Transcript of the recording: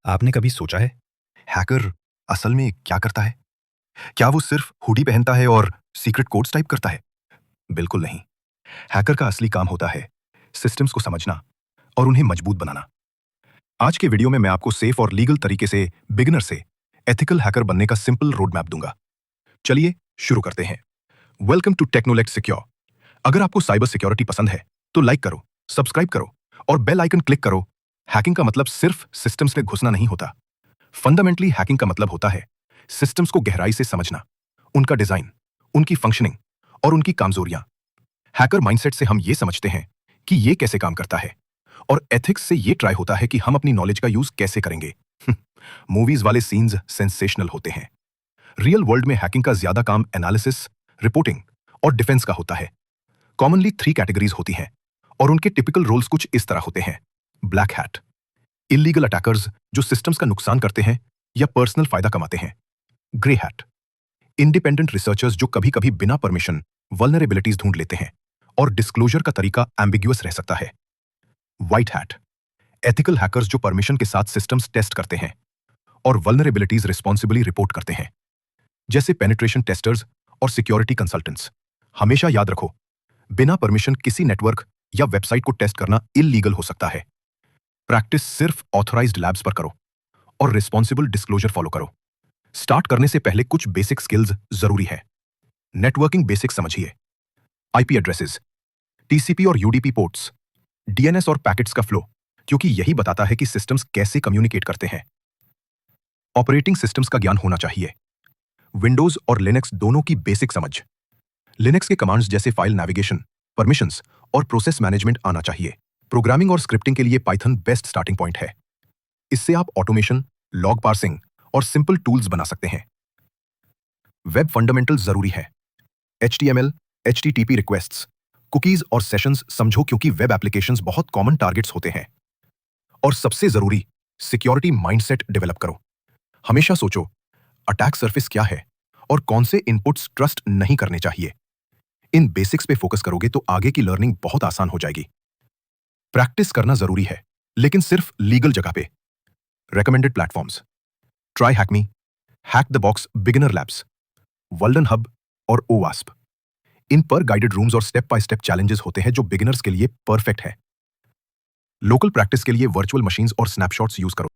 आपने कभी सोचा है हैकर असल में क्या करता है? क्या वो सिर्फ हुडी पहनता है और सीक्रेट कोड्स टाइप करता है? बिल्कुल नहीं। हैकर का असली काम होता है सिस्टम्स को समझना और उन्हें मजबूत बनाना। आज के वीडियो में मैं आपको सेफ और लीगल तरीके से बिगिनर से एथिकल हैकर बनने का सिंपल रोड मैप दूंगा। चलिए शुरू करते हैं। Welcome to Technolate Secure. अगर आपको साइबर सिक्योरिटी पसंद है तो लाइक करो, सब्सक्राइब करो और बेल आइकन क्लिक करो। हैकिंग का मतलब सिर्फ सिस्टम्स में घुसना नहीं होता। फंडामेंटली हैकिंग का मतलब होता है सिस्टम्स को गहराई से समझना, उनका डिजाइन, उनकी फंक्शनिंग और उनकी कमजोरियां। हैकर माइंडसेट से हम ये समझते हैं कि ये कैसे काम करता है, और एथिक्स से ये ट्राई होता है कि हम अपनी नॉलेज का यूज कैसे करेंगे। मूवीज वाले सीन्स सेंसेशनल होते हैं। रियल वर्ल्ड में हैकिंग का ज्यादा काम एनालिसिस, रिपोर्टिंग और डिफेंस का होता है। कॉमनली 3 कैटेगरीज होती हैं और उनके टिपिकल रोल्स कुछ इस तरह होते हैं। ब्लैक हैट, इलीगल अटैकर्स जो सिस्टम्स का नुकसान करते हैं या पर्सनल फायदा कमाते हैं। ग्रे हैट, इंडिपेंडेंट रिसर्चर्स जो कभी कभी बिना परमिशन वल्नरेबिलिटीज ढूंढ लेते हैं और डिस्क्लोजर का तरीका एम्बिग्युअस रह सकता है। व्हाइट हैट, एथिकल हैकर्स जो परमिशन के साथ सिस्टम्स टेस्ट करते हैं और वल्नरेबिलिटीज रिस्पॉन्सिबली रिपोर्ट करते हैं, जैसे पेनिट्रेशन टेस्टर्स और सिक्योरिटी कंसल्टेंट्स। हमेशा याद रखो, बिना परमिशन किसी नेटवर्क या वेबसाइट को टेस्ट करना इल्लीगल हो सकता है। प्रैक्टिस सिर्फ ऑथराइज्ड लैब्स पर करो और रिस्पॉन्सिबल डिस्क्लोजर फॉलो करो। स्टार्ट करने से पहले कुछ बेसिक स्किल्स जरूरी है। नेटवर्किंग बेसिक समझिए। आईपी एड्रेसेस, टीसीपी और यूडीपी पोर्ट्स, डीएनएस और पैकेट्स का फ्लो, क्योंकि यही बताता है कि सिस्टम्स कैसे कम्युनिकेट करते हैं। ऑपरेटिंग सिस्टम्स का ज्ञान होना चाहिए। विंडोज और लिनक्स दोनों की बेसिक समझ। लिनक्स के कमांड्स जैसे फाइल नेविगेशन, परमिशंस और प्रोसेस मैनेजमेंट आना चाहिए। प्रोग्रामिंग और स्क्रिप्टिंग के लिए पाइथन बेस्ट स्टार्टिंग पॉइंट है। इससे आप ऑटोमेशन, लॉग पार्सिंग और सिंपल टूल्स बना सकते हैं। वेब फंडामेंटल्स जरूरी है। HTML, HTTP रिक्वेस्ट्स, कुकीज और सेशंस समझो, क्योंकि वेब एप्लीकेशंस बहुत कॉमन टारगेट्स होते हैं। और सबसे जरूरी, सिक्योरिटी माइंडसेट डेवलप करो। हमेशा सोचो, अटैक सरफेस क्या है और कौन से इनपुट्स ट्रस्ट नहीं करने चाहिए। इन बेसिक्स पे फोकस करोगे तो आगे की लर्निंग बहुत आसान हो जाएगी। प्रैक्टिस करना जरूरी है, लेकिन सिर्फ लीगल जगह पे। Recommended platforms: TryHackMe, Hack The Box beginner labs, VulnHub और ओवास्प। इन पर गाइडेड रूम्स और स्टेप बाय स्टेप चैलेंजेस होते हैं जो बिगिनर्स के लिए परफेक्ट है। लोकल प्रैक्टिस के लिए वर्चुअल मशीन्स और स्नैपशॉट्स यूज करो।